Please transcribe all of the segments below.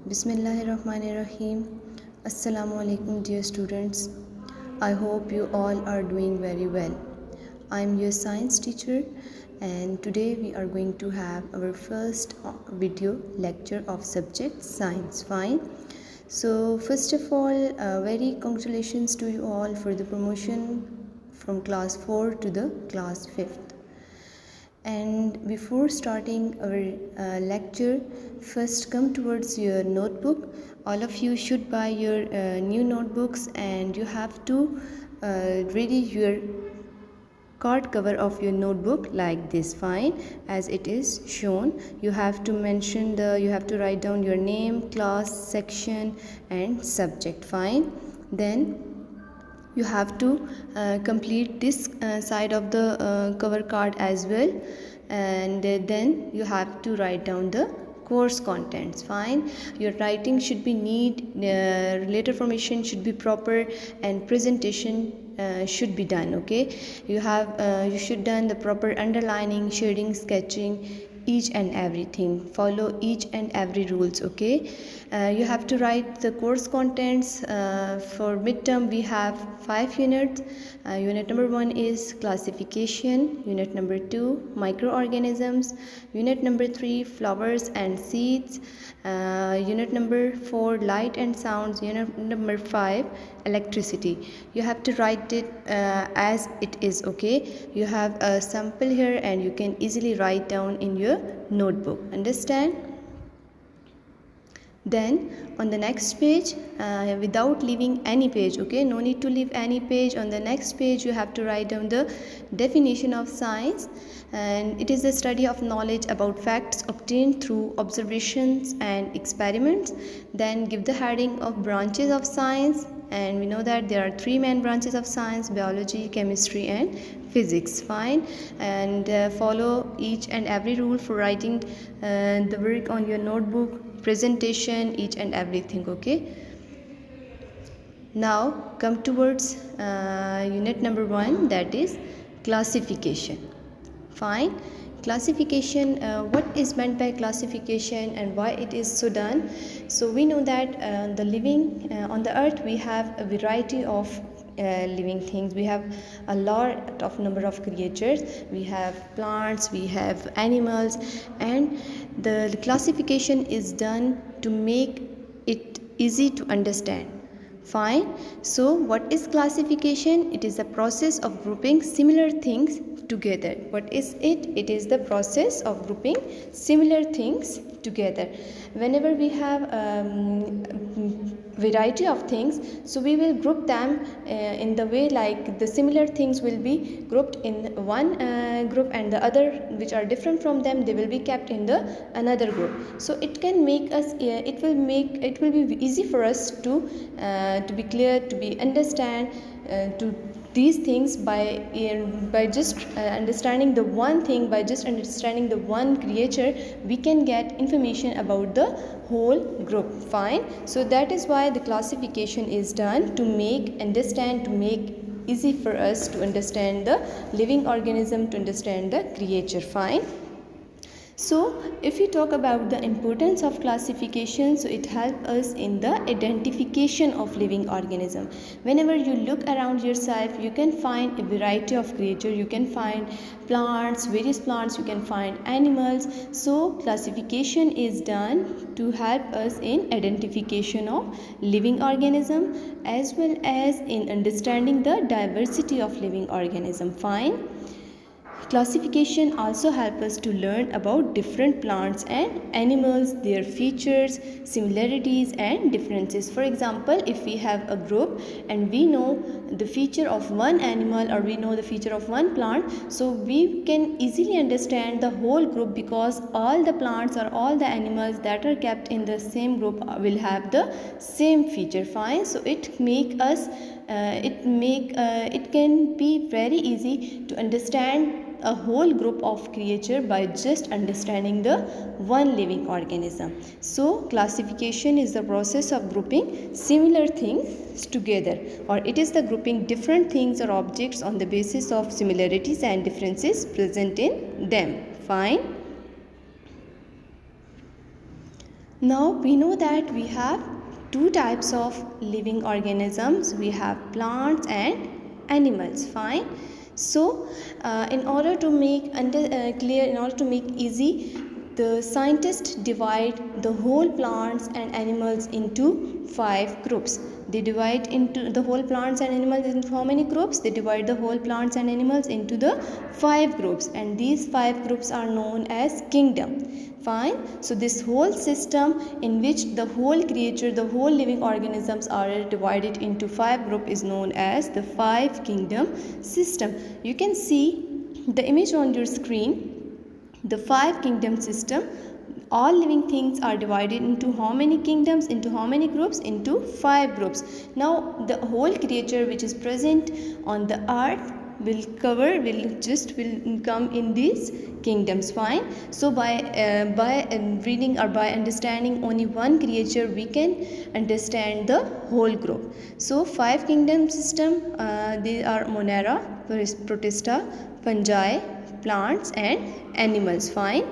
Bismillahirrahmanirrahim. Assalamu alaikum, dear students. I hope you all are doing very well. I am your science teacher, and today we are going to have our first video lecture of subject science. Fine. So first of all, very congratulations to you all for the promotion from class 4 to the class 5th. And before starting our lecture, first come towards your notebook. All of you should buy your new notebooks, and you have to ready your card cover of your notebook like this. Fine, as it is shown. You have to you have to write down your name, class, section and subject. Fine. Then you have to complete this side of the cover card as well, and then you have to write down the course contents. Fine, your writing should be neat, related formation should be proper, and presentation should be done. Okay, you should done the proper underlining, shading, sketching, each and everything. Follow each and every rules. Okay, you have to write the course contents. For midterm we have 5 units. Unit number 1 is classification, unit number 2 microorganisms, unit number 3 flowers and seeds, unit number 4 light and sounds, unit number 5 electricity. You have to write it as it is. Okay, you have a sample here and you can easily write down in your notebook. Understand? Then on the next page, without leaving any page, okay, no need to leave any page. On the next page you have to write down the definition of science, and it is the study of knowledge about facts obtained through observations and experiments. Then give the heading of branches of science, and we know that there are 3 main branches of science: biology, chemistry and physics. Fine, and follow each and every rule for writing the work on your notebook, presentation, each and everything. Okay, now come towards unit number 1, that is classification. Fine, classification, what is meant by classification and why it is so done? So we know that the living on the earth, we have a variety of living things. We have a lot of number of creatures. We have plants, we have animals, and the classification is done to make it easy to understand. Fine, so what is classification? It is the process of grouping similar things together. What is it? It is the process of grouping similar things together. Whenever we have variety of things, so we will group them in the way like the similar things will be grouped in one group, and the other which are different from them, they will be kept in the another group. So it can make us it will be easy for us to be clear, to be understand to these things by just understanding the one thing, by just understanding the one creature, we can get information about the whole group. Fine, so that is why the classification is done, to make easy for us to understand the living organism, to understand the creature. Fine. So if we talk about the importance of classification, so it helps us in the identification of living organism. Whenever you look around yourself, you can find a variety of creatures. You can find plants, various plants, you can find animals. So classification is done to help us in identification of living organism, as well as in understanding the diversity of living organism. Fine. Classification also helps us to learn about different plants and animals, their features, similarities and differences. For example, if we have a group and we know the feature of one animal, or we know the feature of one plant, so we can easily understand the whole group, because all the plants or all the animals that are kept in the same group will have the same feature. Fine, so it can be very easy to understand a whole group of creature by just understanding the one living organism. So classification is the process of grouping similar things together, or it is the grouping different things or objects on the basis of similarities and differences present in them. Fine. Now we know that we have two types of living organisms. We have plants and animals. Fine. So in order to make clear, in order to make easy, the scientists divide the whole plants and animals into 5 groups. They divide into the whole plants and animals into how many groups? They divide the whole plants and animals into the 5 groups, and these 5 groups are known as kingdom. Fine. So this whole system in which the whole creature, the whole living organisms are divided into 5 groups is known as the 5 kingdom system. You can see the image on your screen. The 5 kingdom system, all living things are divided into how many kingdoms, into how many groups? Into 5 groups. Now the whole creature which is present on the earth will come in these kingdoms. Fine. So by reading or by understanding only one creature, we can understand the whole group. So 5 kingdom system, they are Monera, Protista, fungi, plants and animals. Fine.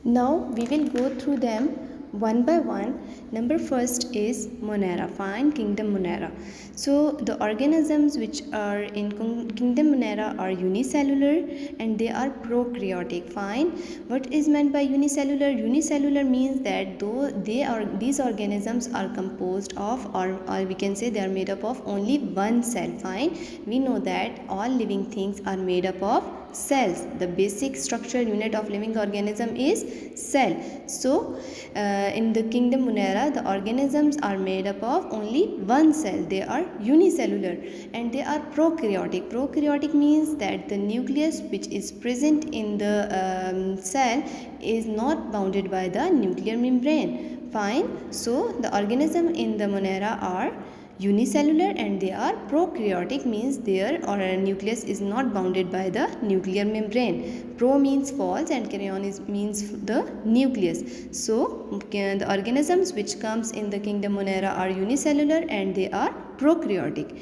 Now we will go through them one by one. Number first is Monera. Fine. Kingdom Monera. So the organisms which are in kingdom Monera are unicellular and they are prokaryotic. Fine. What is meant by unicellular? Unicellular means that though these organisms are composed of, or we can say they are made up of only one cell. Fine. We know that all living things are made up of cells. The basic structural unit of living organism is cell. So in the kingdom Monera, the organisms are made up of only one cell. They are unicellular and they are prokaryotic. Prokaryotic means that the nucleus which is present in the cell is not bounded by the nuclear membrane. Fine. So the organism in the Monera are unicellular and they are prokaryotic, means their nucleus is not bounded by the nuclear membrane. Pro means false and karyon means the nucleus. So the organisms which comes in the kingdom Monera are unicellular and they are prokaryotic.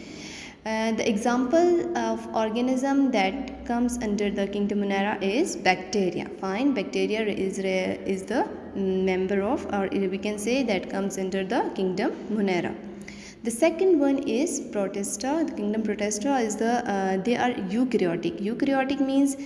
The example of organism that comes under the kingdom Monera is bacteria. Fine. Bacteria is the member of, or we can say that comes under the kingdom Monera. The second one is Protista. The kingdom Protista is they are eukaryotic. Eukaryotic means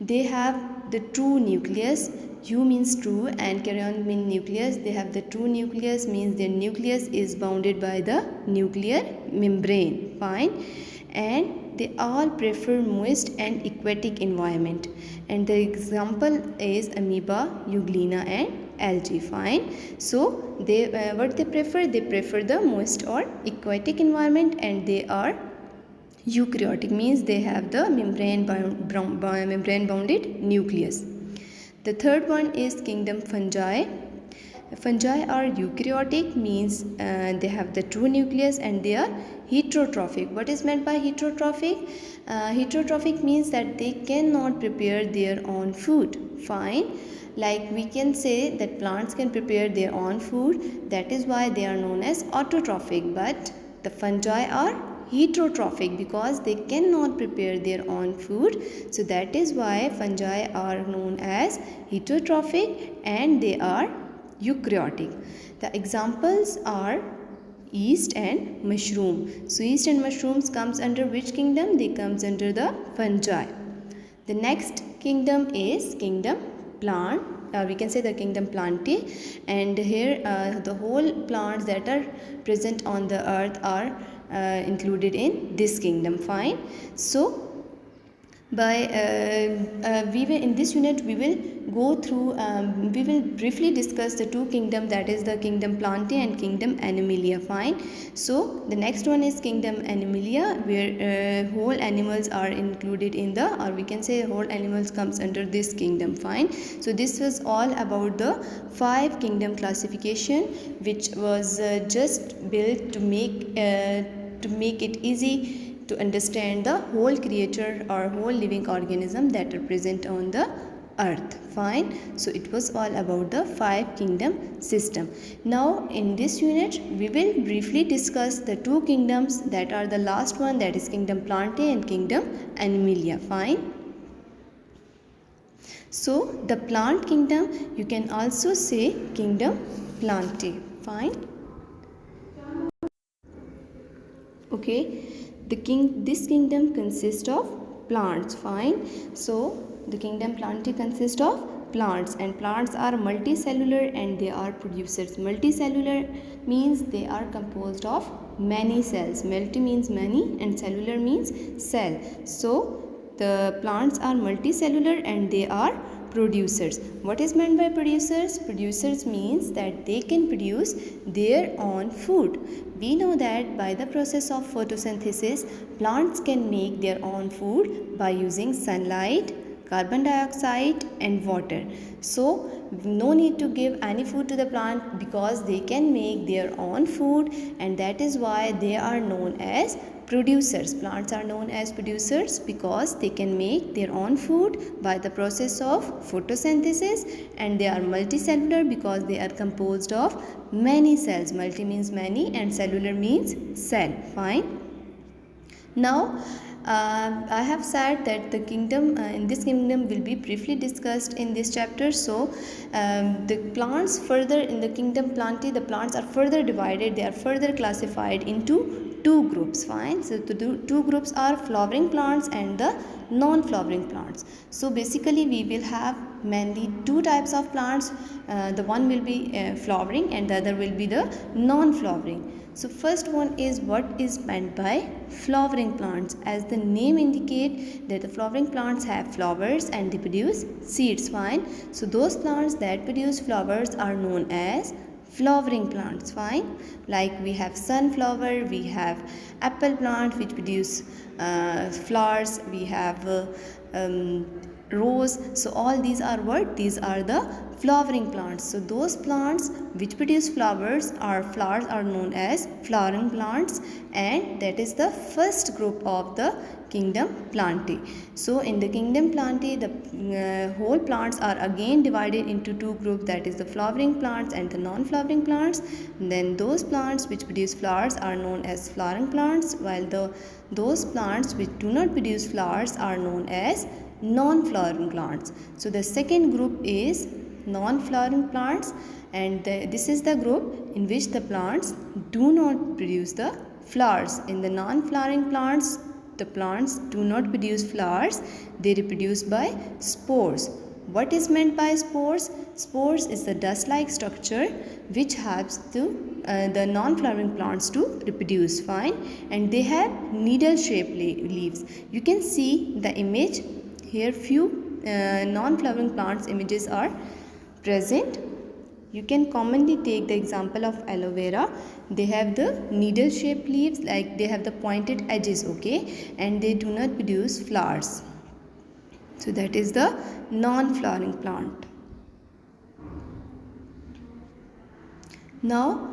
they have the true nucleus. U means true and karyon means nucleus. They have the true nucleus, means their nucleus is bounded by the nuclear membrane. Fine. And they all prefer moist and aquatic environment. And the example is amoeba, euglena and algae. Fine. So they what they prefer? They prefer the moist or aquatic environment and they are eukaryotic, means they have the membrane bounded nucleus. The third one is kingdom fungi. Fungi are eukaryotic, means they have the true nucleus and they are heterotrophic. What is meant by heterotrophic? Heterotrophic means that they cannot prepare their own food. Fine. Like we can say that plants can prepare their own food, that is why they are known as autotrophic, but the fungi are heterotrophic because they cannot prepare their own food. So that is why fungi are known as heterotrophic and they are eukaryotic. The examples are yeast and mushroom. So yeast and mushrooms comes under which kingdom? They comes under the fungi. The next kingdom is kingdom plant. We can say the kingdom plantae, and here the whole plants that are present on the earth are included in this kingdom. Fine. So by in this unit we will go through we will briefly discuss the two kingdom, that is the kingdom plantae and kingdom animalia. Fine. So the next one is kingdom animalia, where whole animals are included in the, or we can say whole animals comes under this kingdom. Fine. So this was all about the 5 kingdom classification, which was just built to make it easy to understand the whole creature or whole living organism that are present on the earth. Fine. So it was all about the 5 kingdom system. Now in this unit we will briefly discuss the 2 kingdoms that are the last one, that is kingdom plantae and kingdom animalia. Fine. So the plant kingdom, you can also say kingdom Plantae. Fine. Okay, this kingdom consists of plants. Fine. So the kingdom Plantae consists of plants, and plants are multicellular and they are producers. Multicellular means they are composed of many cells. Multi means many and cellular means cell. So the plants are multicellular and they are producers. What is meant by producers? Producers means that they can produce their own food. We know that by the process of photosynthesis, plants can make their own food by using sunlight, carbon dioxide and water. So no need to give any food to the plant because they can make their own food, and that is why they are known as producers. Plants are known as producers because they can make their own food by the process of photosynthesis, and they are multicellular because they are composed of many cells. Multi means many and cellular means cell. Fine. Now I have said that the kingdom in this kingdom will be briefly discussed in this chapter. So the plants further in the kingdom Plantae, the plants are further divided. They are further classified into two groups. Fine. So the two groups are flowering plants and the non-flowering plants. So basically we will have mainly two types of plants. The one will be flowering and the other will be the non-flowering. So first one is what is meant by flowering plants. As the name indicate that the flowering plants have flowers and they produce seeds. Fine. So those plants that produce flowers are known as flowering plants. Fine. Like we have sunflower, we have apple plant which produce flowers, we have rose. So all these are what? These are the flowering plants. So those plants which produce flowers are known as flowering plants, and that is the first group of the kingdom Plantae. So in the kingdom Plantae, the whole plants are again divided into two groups, that is the flowering plants and the non-flowering plants. And then those plants which produce flowers are known as flowering plants, while those plants which do not produce flowers are known as non-flowering plants. So the second group is non-flowering plants, and this is the group in which the plants do not produce the flowers. In the non-flowering plants, the plants do not produce flowers, they reproduce by spores. What is meant by spores? Spores is the dust-like structure which helps the non-flowering plants to reproduce. Fine. And they have needle-shaped leaves. You can see the image here. Few non-flowering plants images are present. You can commonly take the example of aloe vera. They have the needle shaped leaves, like they have the pointed edges, okay, and they do not produce flowers. So that is the non-flowering plant. Now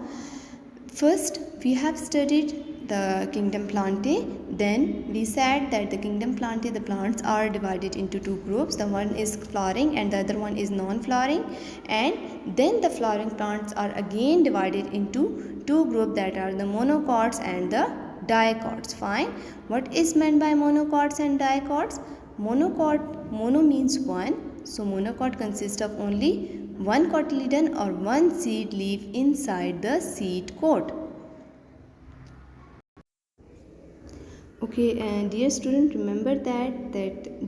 first we have studied the kingdom Plantae. Then we said that the kingdom Plantae, the plants are divided into two groups. The one is flowering and the other one is non-flowering. And then the flowering plants are again divided into two groups, that are the monocots and the dicots. Fine. What is meant by monocots and dicots? Mono means one. So monocot consists of only one cotyledon or one seed leaf inside the seed coat. Okay, and dear student, remember that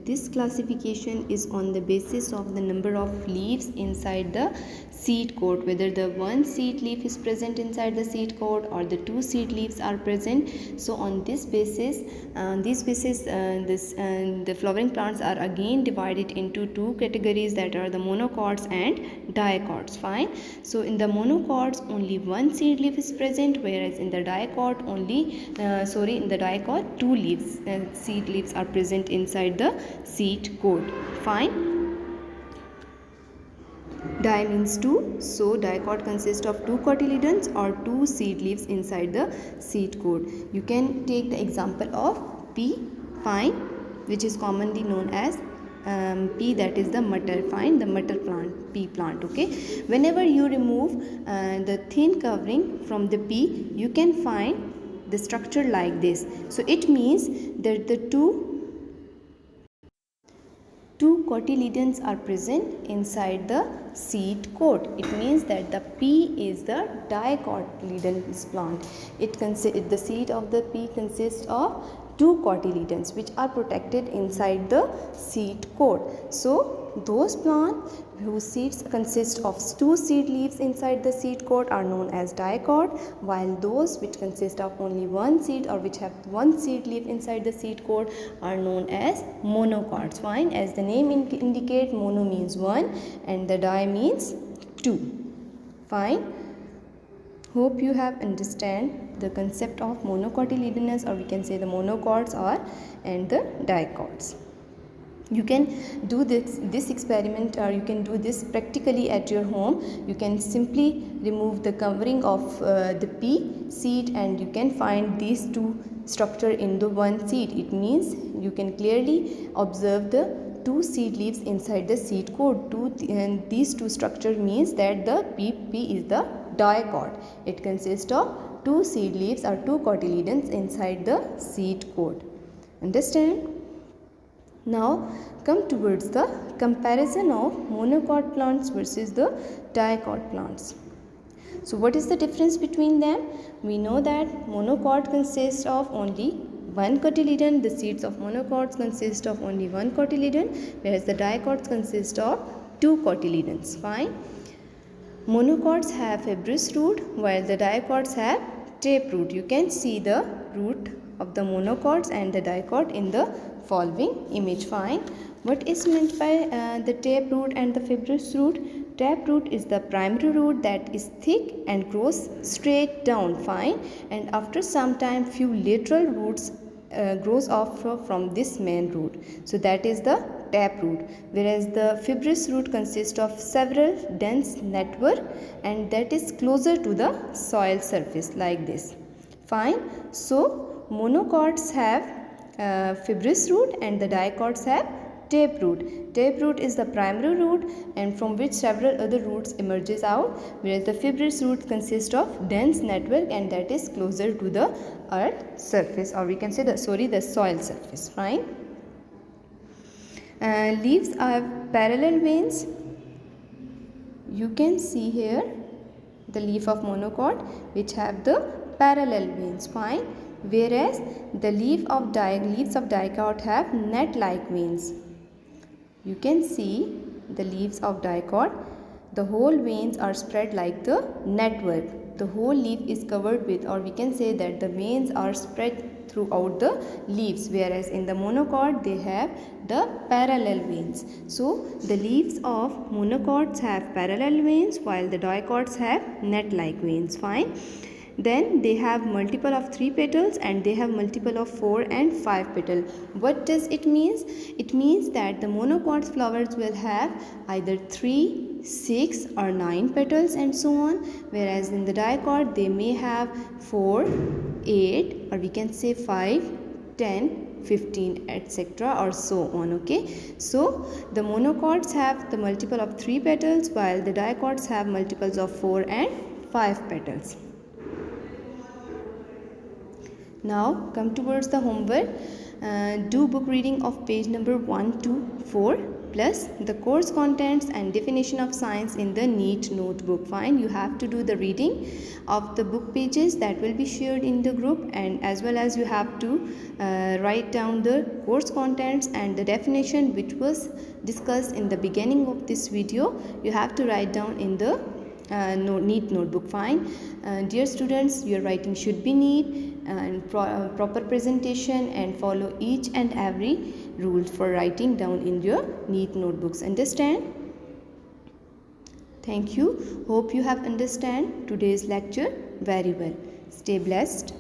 this classification is on the basis of the number of leaves inside the seed coat, whether the one seed leaf is present inside the seed coat or the two seed leaves are present. So on this basis, the flowering plants are again divided into two categories, that are the monocots and dicots. Fine. So in the monocots only one seed leaf is present, whereas in the dicot two leaves, seed leaves are present inside the seed coat. Fine. Di means two, so dicot consists of two cotyledons or two seed leaves inside the seed coat. You can take the example of pea. Fine, which is commonly known as pea, that is the mutter. Fine, the mutter plant, pea plant. Okay, whenever you remove the thin covering from the pea, you can find the structure like this. So it means that the two two cotyledons are present inside the seed coat. It means that the pea is the dicotyledonous plant. The seed of the pea consists of two cotyledons which are protected inside the seed coat. So those plants whose seeds consist of two seed leaves inside the seed coat are known as dicot, while those which consist of only one seed or which have one seed leaf inside the seed coat are known as monocots. Fine, as the name indicate, mono means one and the di means two. Fine. Hope you have understand the concept of monocotyledonous, or we can say the monocots and the dicots. You can do this experiment, or you can do this practically at your home. You can simply remove the covering of the pea seed and you can find these two structure in the one seed. It means you can clearly observe the two seed leaves inside the seed coat. And these two structure means that the pea is the dicot. It consists of two seed leaves or two cotyledons inside the seed coat. Understand? Now come towards the comparison of monocot plants versus the dicot plants. So what is the difference between them? We know that monocot consists of only one cotyledon. The seeds of monocots consist of only one cotyledon, whereas the dicots consist of two cotyledons. Fine. Monocots have fibrous root while the dicots have taproot. You can see the root of the monocots and the dicot in the following image. Fine. What is meant by the taproot and the fibrous root? Taproot is the primary root that is thick and grows straight down. Fine. And after some time few lateral roots grows off from this main root. So that is the taproot, whereas the fibrous root consists of several dense network and that is closer to the soil surface like this. Fine. So monocots have fibrous root and the dicots have taproot. Taproot is the primary root and from which several other roots emerges out, whereas the fibrous root consists of dense network and that is closer to the earth surface, or we can say the soil surface. Fine. Leaves have parallel veins. You can see here the leaf of monocot which have the parallel veins. Fine. Whereas the leaves of dicot have net-like veins. You can see the leaves of dicot, the whole veins are spread like the network. The whole leaf is covered with, or we can say that the veins are spread throughout the leaves, whereas in the monocot they have the parallel veins. So the leaves of monocots have parallel veins while the dicots have net-like veins. Fine. Then they have multiple of 3 petals and they have multiple of 4 and 5 petals. What does it mean? It means that the monocot flowers will have either 3, 6 or 9 petals and so on, whereas in the dicot they may have 4, 8 or we can say 5, 10, 15 etc. or so on. Okay, so the monocots have the multiple of 3 petals while the dicots have multiples of 4 and 5 petals. Now come towards the homework. Do book reading of page number 1 to 4 plus the course contents and definition of science in the neat notebook. Fine, you have to do the reading of the book pages that will be shared in the group, and as well as you have to write down the course contents and the definition which was discussed in the beginning of this video. You have to write down in the neat notebook. Fine. Dear students, your writing should be neat and proper presentation and follow each and every rule for writing down in your neat notebooks. Understand? Thank you. Hope you have understand today's lecture very well. Stay blessed.